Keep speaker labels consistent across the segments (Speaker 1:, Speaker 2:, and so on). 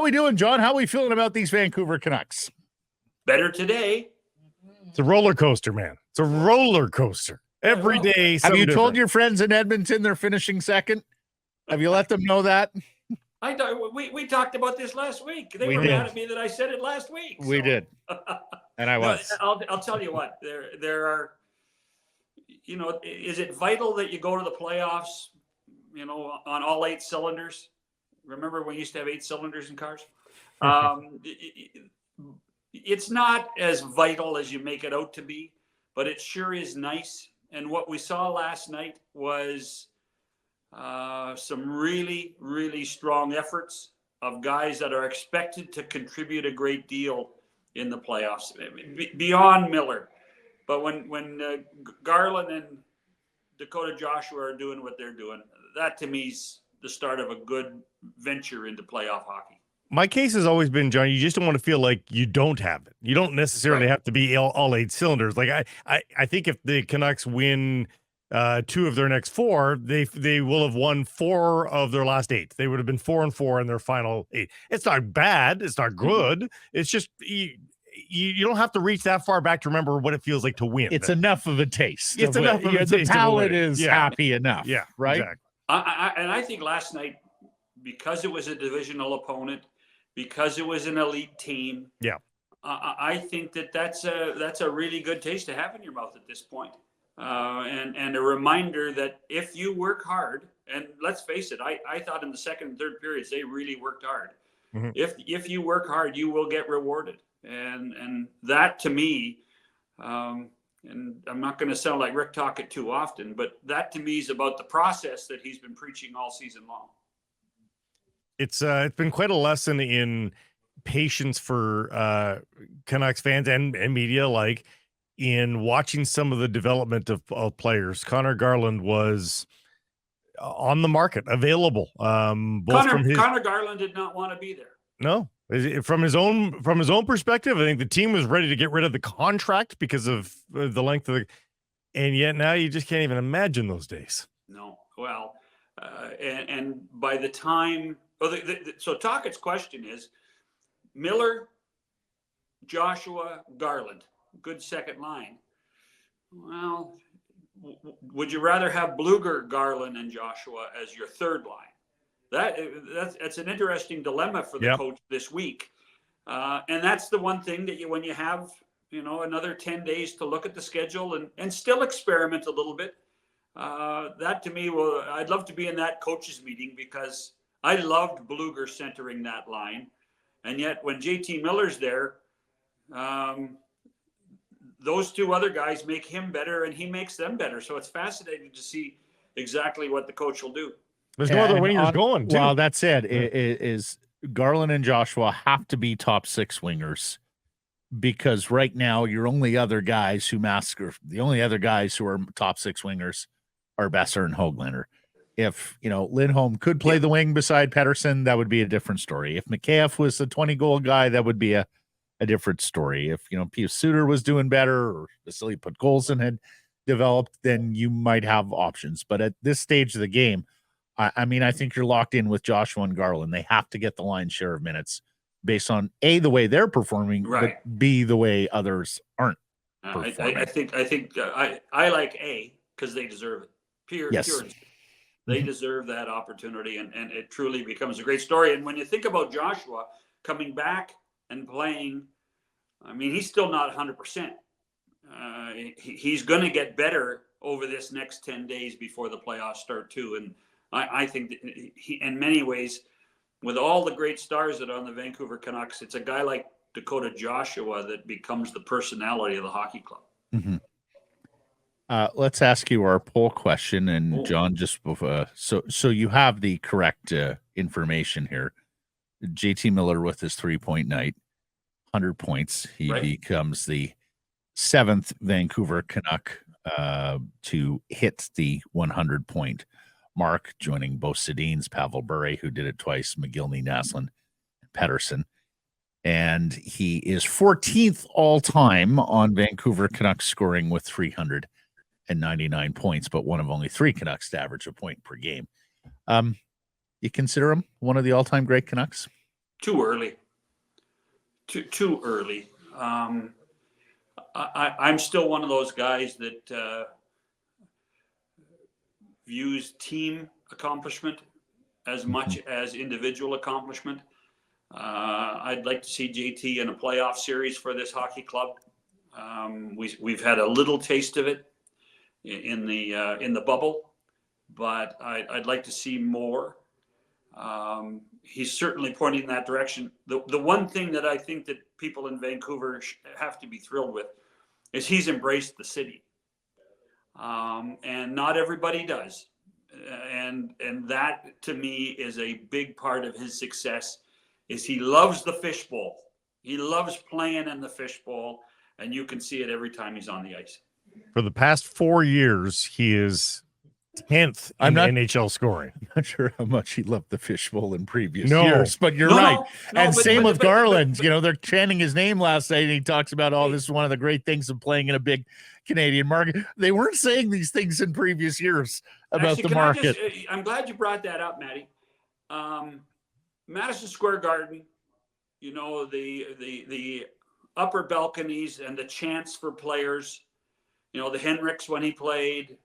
Speaker 1: we doing, John? How are we feeling about these Vancouver Canucks?
Speaker 2: Better today.
Speaker 3: It's a roller coaster, man. It's a roller coaster. Every day.
Speaker 1: Have you told your friends in Edmonton they're finishing second? Have you let them know that?
Speaker 2: We talked about this last week. They were mad at me that I said it last week.
Speaker 1: We did. And I was.
Speaker 2: No, I'll tell you what. There are, is it vital that you go to the playoffs, on all 8 cylinders? Remember when we used to have 8 cylinders in cars? It's not as vital as you make it out to be, but it sure is nice. And what we saw last night was some really, really strong efforts of guys that are expected to contribute a great deal in the playoffs, beyond Miller. But when Garland and Dakota Joshua are doing what they're doing, that to me is the start of a good venture into playoff hockey.
Speaker 3: My case has always been, John, you just don't want to feel like you don't have it. You don't necessarily have to be all 8 cylinders. Like I think if the Canucks win 2 of their next 4, they will have won 4 of their last 8. They would have been 4-4 in their final 8. It's not bad. It's not good. It's just you don't have to reach that far back to remember what it feels like to win.
Speaker 1: It's enough of a taste.
Speaker 3: It's enough of a taste.
Speaker 1: The palate is happy enough.
Speaker 3: Yeah,
Speaker 1: right.
Speaker 3: Exactly.
Speaker 2: I think last night, because it was a divisional opponent, because it was an elite team.
Speaker 3: Yeah.
Speaker 2: I think that's a really good taste to have in your mouth at this point. And a reminder that if you work hard, and let's face it, I thought in the second and third periods, they really worked hard. Mm-hmm. If you work hard, you will get rewarded. And that to me, and I'm not going to sound like Rick Tocchet too often, but that to me is about the process that he's been preaching all season long.
Speaker 3: It's been quite a lesson in patience for Canucks fans and media, like in watching some of the development of players. Connor Garland was on the market, available.
Speaker 2: Connor Garland did not want to be there.
Speaker 3: No, from his own perspective, I think the team was ready to get rid of the contract because of the length of the, and yet now you just can't even imagine those days.
Speaker 2: No, well, and by the time. Well, so Tocchet's question is Miller, Joshua, Garland, good second line. Well, would you rather have Bluger, Garland, and Joshua as your third line? That's an interesting dilemma for the coach this week. And that's the one thing that when you have, another 10 days to look at the schedule and still experiment a little bit, that to me, I'd love to be in that coaches meeting because I loved Bluger centering that line. And yet when JT Miller's there, those 2 other guys make him better and he makes them better. So it's fascinating to see exactly what the coach will do.
Speaker 3: There's no other wingers going, too.
Speaker 1: Well, that's it. Is Garland and Joshua have to be top 6 wingers because right now your only other guys the only other guys who are top 6 wingers are Besser and Höglander. If, Lindholm could play the wing beside Pettersson, that would be a different story. If Mikheyev was the 20-goal guy, that would be a different story. If, Pius Suter was doing better or Vasily Podkolzin had developed, then you might have options. But at this stage of the game, I think you're locked in with Joshua and Garland. They have to get the lion's share of minutes based on A, the way they're performing, but B, the way others aren't performing.
Speaker 2: I think I like A because they deserve it. Pure. They deserve that opportunity, and it truly becomes a great story. And when you think about Joshua coming back and playing, he's still not 100%. He's going to get better over this next 10 days before the playoffs start too. And I think that he, in many ways, with all the great stars that are on the Vancouver Canucks, it's a guy like Dakota Joshua that becomes the personality of the hockey club.
Speaker 1: Mm-hmm. Let's ask you our poll question, and John, just so you have the correct information here. JT Miller with his 3-point night, 100 points. He becomes the 7th Vancouver Canuck to hit the 100-point mark, joining both Sedins, Pavel Bure, who did it twice, McGillney, Naslund, and Pettersson. And he is 14th all-time on Vancouver Canucks scoring with 399 points, but one of only 3 Canucks to average a point per game. You consider him one of the all-time great Canucks?
Speaker 2: too early. Too early. I'm still one of those guys that views team accomplishment as much as individual accomplishment. I'd like to see JT in a playoff series for this hockey club. We've had a little taste of it in the bubble, but I'd like to see more. He's certainly pointing in that direction. The one thing that I think that people in Vancouver have to be thrilled with is he's embraced the city, and not everybody does, and that to me is a big part of his success. Is he loves the fishbowl. He loves playing in the fishbowl, and you can see it every time he's on the ice.
Speaker 3: For the past 4 years, he is 10th in NHL scoring.
Speaker 1: I'm not sure how much he loved the fishbowl in previous
Speaker 3: No.
Speaker 1: years, but you're right. And
Speaker 2: but-
Speaker 1: same
Speaker 2: but-
Speaker 1: with
Speaker 2: but-
Speaker 1: Garland.
Speaker 2: but-
Speaker 1: You know, they're chanting his name last night, and he talks about, oh, this is one of the great things of playing in a big Canadian market. They weren't saying these things in previous years about
Speaker 2: Actually,
Speaker 1: the
Speaker 2: can
Speaker 1: market.
Speaker 2: I'm glad you brought that up, Matty. Madison Square Garden, you know, the upper balconies and the chants for players, you know, the Henriks when he played,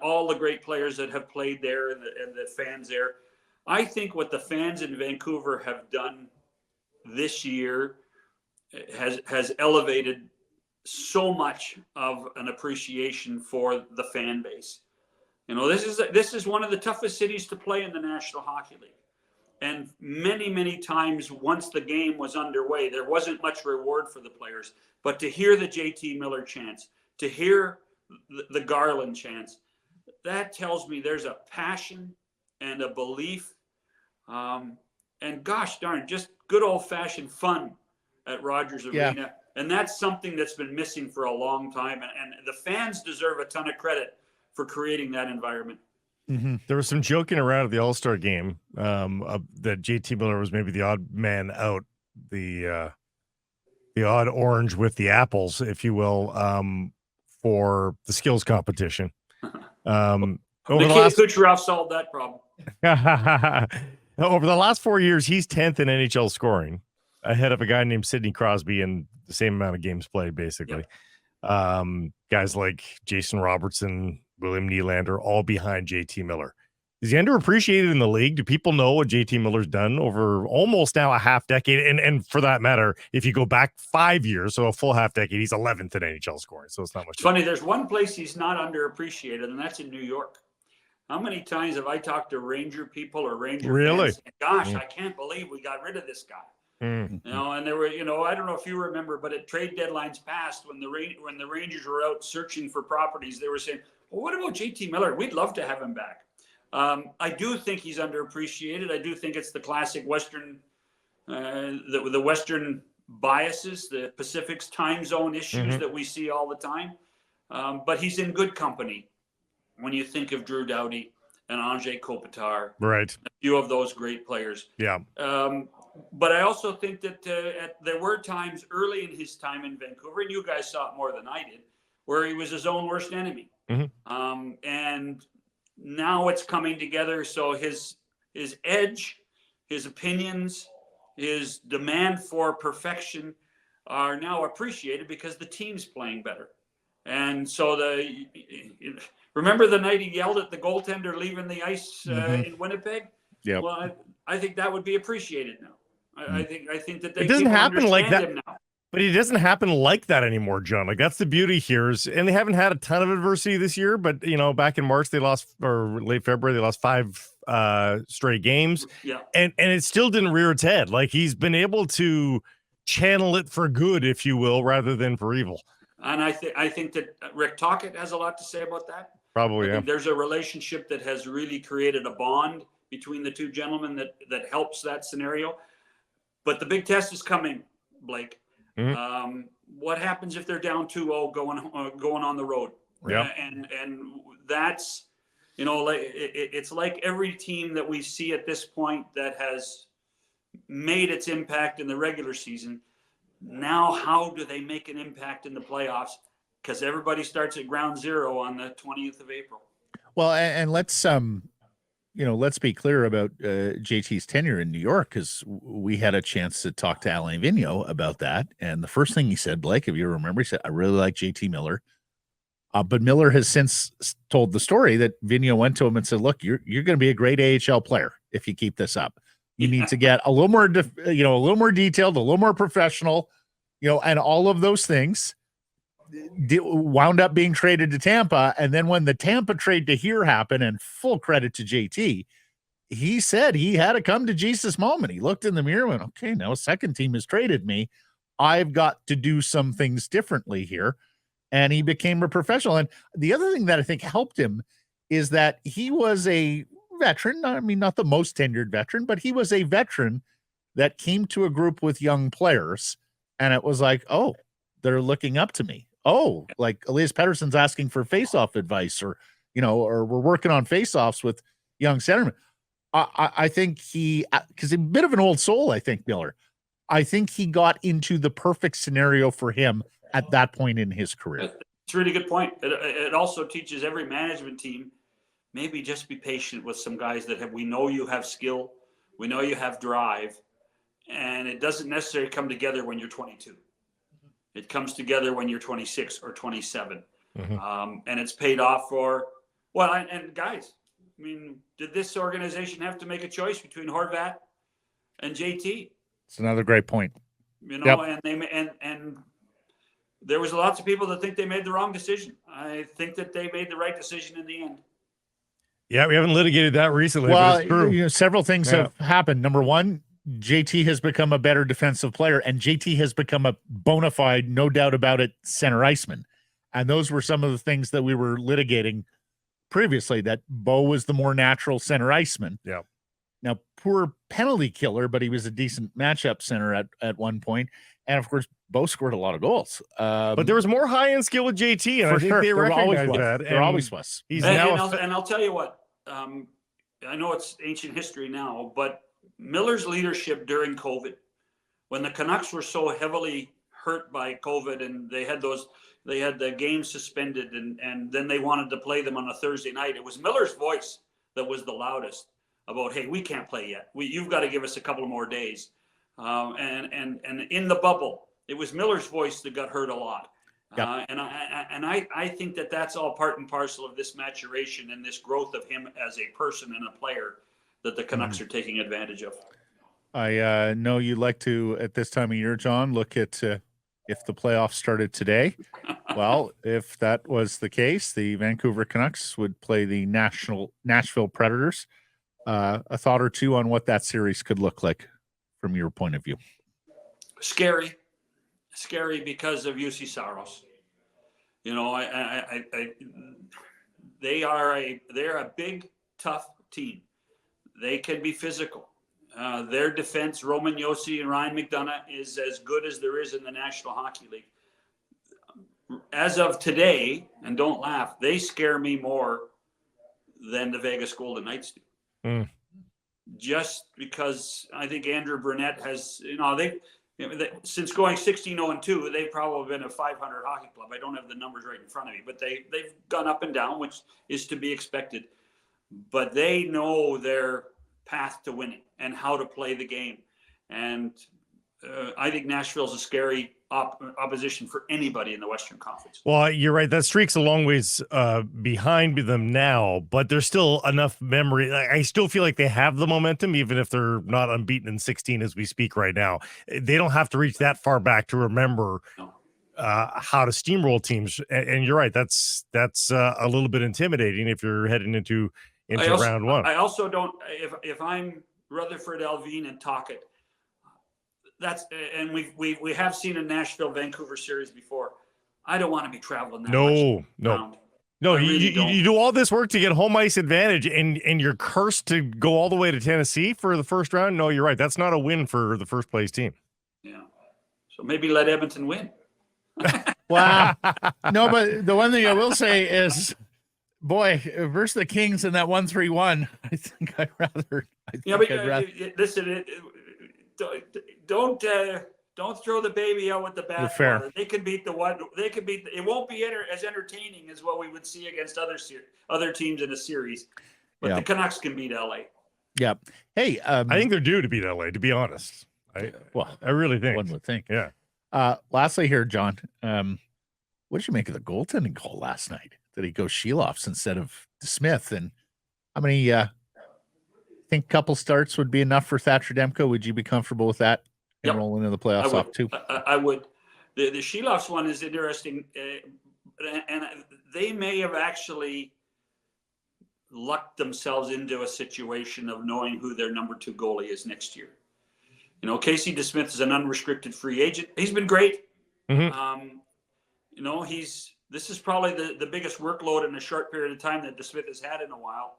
Speaker 2: all the great players that have played there and the fans there. I think what the fans in Vancouver have done this year has elevated so much of an appreciation for the fan base. You know, this is one of the toughest cities to play in the National Hockey League. And many, many times once the game was underway, there wasn't much reward for the players. But to hear the JT Miller chants, to hear the Garland chants, that tells me there's a passion and a belief. And gosh darn, just good old-fashioned fun at Rogers Arena.
Speaker 1: Yeah.
Speaker 2: And that's something that's been missing for a long time. And the fans deserve a ton of credit for creating that environment.
Speaker 1: Mm-hmm.
Speaker 3: There was some joking around at the All-Star game that JT Miller was maybe the odd man out, the odd orange with the apples, if you will, for the skills competition. Over
Speaker 2: Nikita Kucherov solved that problem.
Speaker 3: Over the last 4 years, he's 10th in NHL scoring, ahead of a guy named Sidney Crosby in the same amount of games played, basically. Yep. Guys like Jason Robertson, William Nylander, all behind JT Miller. Is he underappreciated in the league? Do people know what JT Miller's done over almost now a half decade? And for that matter, if you go back 5 years, so a full half decade, he's 11th in NHL scoring. So it's not much.
Speaker 2: It's funny. There's one place he's not underappreciated, and that's in New York. How many times have I talked to Ranger people or Ranger fans? Gosh, I can't believe we got rid of this guy. You know, and there were, you know, I don't know if you remember, but at trade deadlines past, when the Rangers were out searching for properties, they were saying, well, what about JT Miller? We'd love to have him back. I do think he's underappreciated. I do think it's the classic Western, the Western biases, the Pacific's time zone issues that we see all the time. But he's in good company when you think of Drew Doughty and Andrei Kopitar,
Speaker 3: right?
Speaker 2: A few of those great players.
Speaker 3: Yeah.
Speaker 2: But I also think that there were times early in his time in Vancouver, and you guys saw it more than I did, where he was his own worst enemy. And now it's coming together. So his edge, his opinions, his demand for perfection are now appreciated because the team's playing better. And so remember the night he yelled at the goaltender leaving the ice in Winnipeg?
Speaker 1: Yeah.
Speaker 2: Well, I think that would be appreciated now. I think that
Speaker 3: it doesn't happen like that
Speaker 2: now.
Speaker 3: But it doesn't happen like that anymore, John. Like, that's the beauty here. And they haven't had a ton of adversity this year, but, you know, back in March, they lost, or late February, they lost 5 straight games.
Speaker 2: Yeah.
Speaker 3: And it still didn't rear its head. Like, he's been able to channel it for good, if you will, rather than for evil.
Speaker 2: And I think that Rick Tocchet has a lot to say about that.
Speaker 3: Probably,
Speaker 2: I
Speaker 3: yeah.
Speaker 2: think there's a relationship that has really created a bond between the two gentlemen that helps that scenario. But the big test is coming, Blake. What happens if they're down 2-0 going on the road?
Speaker 3: Yeah.
Speaker 2: And that's, you know, like it's like every team that we see at this point that has made its impact in the regular season. Now, how do they make an impact in the playoffs? Because everybody starts at ground zero on the 20th of April.
Speaker 1: Well, and let's let's be clear about JT's tenure in New York, because we had a chance to talk to Alain Vigneault about that. And the first thing he said, Blake, if you remember, he said, I really like JT Miller. But Miller has since told the story that Vigneault went to him and said, look, you're going to be a great AHL player if you keep this up. You need to get a little more, a little more detailed, a little more professional, and all of those things. Wound up being traded to Tampa. And then when the Tampa trade to here happened, and full credit to JT, he said he had a come to Jesus moment. He looked in the mirror and went, okay, now a second team has traded me. I've got to do some things differently here. And he became a professional. And the other thing that I think helped him is that he was a veteran. I mean, not the most tenured veteran, but he was a veteran that came to a group with young players. And it was like, oh, they're looking up to me. Oh, like Elias Pettersson's asking for face-off advice, or we're working on face-offs with young centermen. I think because he's a bit of an old soul, I think, Miller. I think he got into the perfect scenario for him at that point in his career.
Speaker 2: It's a really good point. It also teaches every management team, maybe just be patient with some guys that we know you have skill, we know you have drive, and it doesn't necessarily come together when you're 22. It comes together when you're 26 or 27. And it's paid off for, and guys, I mean, did this organization have to make a choice between Horvat and JT?
Speaker 1: It's another great point.
Speaker 2: And there was lots of people that think they made the wrong decision. I think that they made the right decision in the end.
Speaker 3: Yeah, we haven't litigated that recently. But it's true.
Speaker 1: Several things have happened. Number one, JT has become a better defensive player, and JT has become a bona fide, no doubt about it, center iceman. And those were some of the things that we were litigating previously, that Bo was the more natural center iceman.
Speaker 3: Yeah.
Speaker 1: Now, poor penalty killer, but he was a decent matchup center at one point. And of course, Bo scored a lot of goals.
Speaker 3: But there was more high-end skill with JT, and I think they recognize that.
Speaker 1: There always was.
Speaker 3: He's
Speaker 2: and
Speaker 3: now
Speaker 2: I'll tell you what, I know it's ancient history now, but Miller's leadership during COVID, when the Canucks were so heavily hurt by COVID and they had the games suspended and then they wanted to play them on a Thursday night, it was Miller's voice that was the loudest about, hey, we can't play yet. You've got to give us a couple more days. And in the bubble, it was Miller's voice that got heard a lot. Yep. And I think that that's all part and parcel of this maturation and this growth of him as a person and a player that the Canucks are taking advantage of.
Speaker 1: I know you like to, at this time of year, John, look at if the playoffs started today. Well, if that was the case, the Vancouver Canucks would play the Nashville Predators. A thought or two on what that series could look like from your point of view? Scary
Speaker 2: because of UC Saros. They're a big, tough team. They can be physical. Their defense, Roman Josi and Ryan McDonough, is as good as there is in the National Hockey League. As of today, and don't laugh, they scare me more than the Vegas Golden Knights do. Just because I think Andrew Burnett has, since going 16-0-2, they've probably been a 500 hockey club. I don't have the numbers right in front of me, but they've gone up and down, which is to be expected. But they know their path to winning and how to play the game. And I think Nashville's a scary opposition for anybody in the Western Conference.
Speaker 3: Well, you're right. That streak's a long ways behind them now, but there's still enough memory. I still feel like they have the momentum, even if they're not unbeaten in 16 as we speak right now. They don't have to reach that far back to remember how to steamroll teams. And you're right. That's a little bit intimidating if you're heading into round one.
Speaker 2: I also don't, if I'm Rutherford, Alvin, and Tocchet, and we have seen a Nashville Vancouver series before. I don't want to be traveling that much.
Speaker 3: No. You do all this work to get home ice advantage, and you're cursed to go all the way to Tennessee for the first round. No, you're right. That's not a win for the first place team.
Speaker 2: Yeah. So maybe let Edmonton win.
Speaker 1: Wow. No, but the one thing I will say is, boy, versus the Kings in that 1-3-1, I think I'd rather.
Speaker 2: Listen. Don't throw the baby out with the bathwater. They can beat the one. They can beat. It won't be as entertaining as what we would see against other teams in a series. But
Speaker 1: Yeah.
Speaker 2: the Canucks can beat LA.
Speaker 1: Yeah. Hey,
Speaker 3: I think they're due to beat LA, to be honest. I really think.
Speaker 1: one would think.
Speaker 3: Yeah.
Speaker 1: Lastly here, John, what did you make of the goaltending call last night? Did he go Sheloffs instead of Smith? And how many think a couple starts would be enough for Thatcher Demko? Would you be comfortable with that and
Speaker 2: Yep.
Speaker 1: rolling into the playoffs off too?
Speaker 2: I would. The Sheloffs one is interesting, and they may have actually lucked themselves into a situation of knowing who their number 2 goalie is next year. You know, Casey DeSmith is an unrestricted free agent. He's been great.
Speaker 3: Mm-hmm.
Speaker 2: You know, this is probably the biggest workload in a short period of time that DeSmith has had in a while,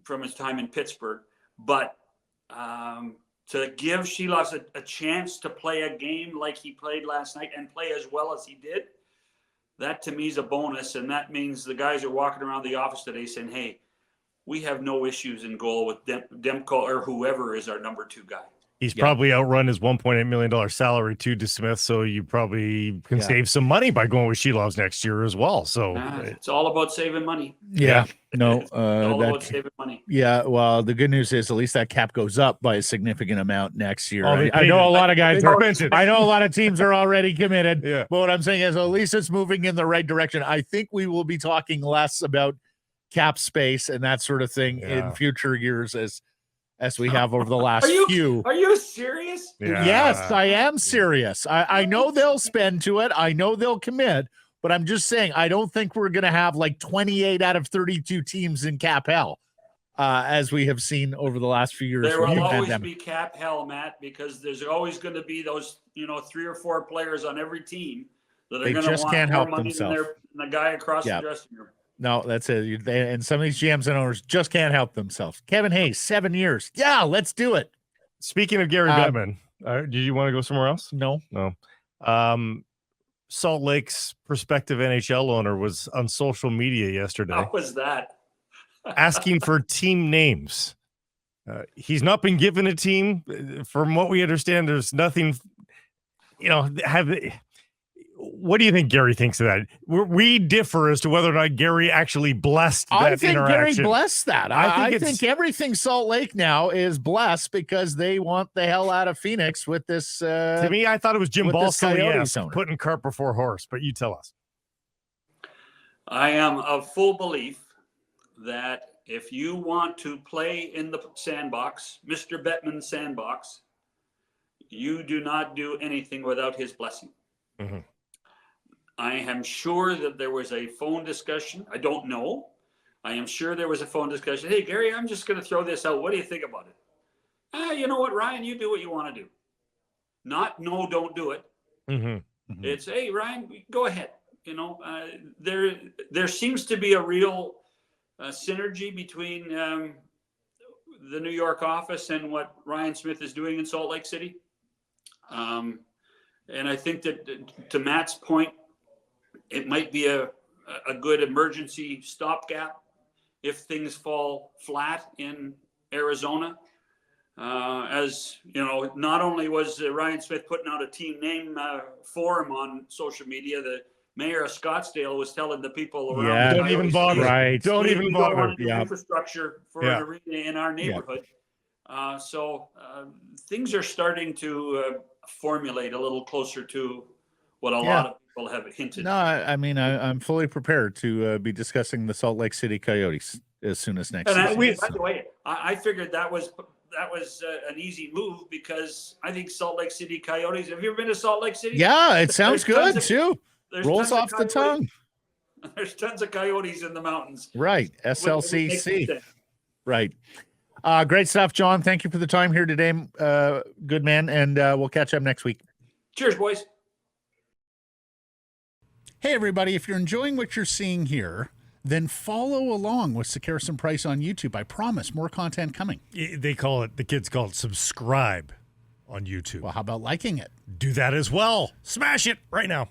Speaker 2: from his time in Pittsburgh. But to give Sheloffs a chance to play a game like he played last night and play as well as he did, that to me is a bonus. And that means the guys are walking around the office today saying, hey, we have no issues in goal with Demko or whoever is our number 2 guy.
Speaker 3: He's probably outrun his $1.8 million salary to DeSmith, so you probably can save some money by going with Shelovs next year as well. So
Speaker 2: it's all about saving money.
Speaker 1: Yeah. No,
Speaker 2: It's all about saving money.
Speaker 1: Yeah, well, the good news is at least that cap goes up by a significant amount next year.
Speaker 3: Oh,
Speaker 1: I know a lot of guys are,
Speaker 3: expensive.
Speaker 1: I know a lot of teams are already committed.
Speaker 3: Yeah.
Speaker 1: But what I'm saying is at least it's moving in the right direction. I think we will be talking less about cap space and that sort of thing in future years as we have over the last few.
Speaker 2: Are you serious?
Speaker 3: Yeah.
Speaker 1: Yes, I am serious. I know they'll spend to it. I know they'll commit, but I'm just saying I don't think we're going to have like 28 out of 32 teams in cap hell, as we have seen over the last few years.
Speaker 2: There will always be cap hell, Matt, because there's always going to be those 3 or 4 players on every team that are going to want more money than the guy across the dressing room.
Speaker 1: No, that's it. And some of these GMs and owners just can't help themselves. Kevin Hayes, 7 years. Yeah, let's do it.
Speaker 3: Speaking of Gary Bettman, do you want to go somewhere else?
Speaker 1: No.
Speaker 3: Salt Lake's prospective NHL owner was on social media yesterday.
Speaker 2: How was that?
Speaker 3: Asking for team names. He's not been given a team. From what we understand, there's nothing, what do you think Gary thinks of that? We differ as to whether or not Gary actually blessed that
Speaker 1: I think
Speaker 3: interaction.
Speaker 1: Gary blessed that. I think everything Salt Lake now is blessed because they want the hell out of Phoenix with this.
Speaker 3: To me, I thought it was Jim Balsillie putting cart before horse, but you tell us.
Speaker 2: I am of full belief that if you want to play in the sandbox, Mr. Bettman's sandbox, you do not do anything without his blessing.
Speaker 3: Mm-hmm.
Speaker 2: I am sure that there was a phone discussion. I don't know. I am sure there was a phone discussion. Hey, Gary, I'm just going to throw this out. What do you think about it? You know what, Ryan, you do what you want to do. Not, no, don't do it.
Speaker 3: Mm-hmm.
Speaker 2: It's, hey, Ryan, go ahead. There seems to be a real synergy between the New York office and what Ryan Smith is doing in Salt Lake City. And I think that to Matt's point, it might be a good emergency stopgap if things fall flat in Arizona. As you know, not only was Ryan Smith putting out a team name forum on social media, the mayor of Scottsdale was telling the people around.
Speaker 3: Don't even bother.
Speaker 1: Right.
Speaker 3: Don't even bother.
Speaker 2: Infrastructure for an arena in our neighborhood. So things are starting to formulate a little closer to what a lot of people have hinted.
Speaker 1: No, I mean, I'm fully prepared to be discussing the Salt Lake City Coyotes as soon as next season.
Speaker 2: By the way, I figured that was an easy move because I think Salt Lake City Coyotes. Have you ever been to Salt Lake City?
Speaker 1: Yeah, it sounds good too.
Speaker 2: Rolls
Speaker 1: Rolls off the tongue.
Speaker 2: There's tons of coyotes in the mountains.
Speaker 1: Right. SLCC. Right. Great stuff, John. Thank you for the time here today. Good man. And we'll catch up next week.
Speaker 2: Cheers, boys.
Speaker 1: Hey, everybody. If you're enjoying what you're seeing here, then follow along with Sekeres and Price on YouTube. I promise more content coming.
Speaker 3: The kids call it subscribe on YouTube.
Speaker 1: Well, how about liking it?
Speaker 3: Do that as well. Smash it right now.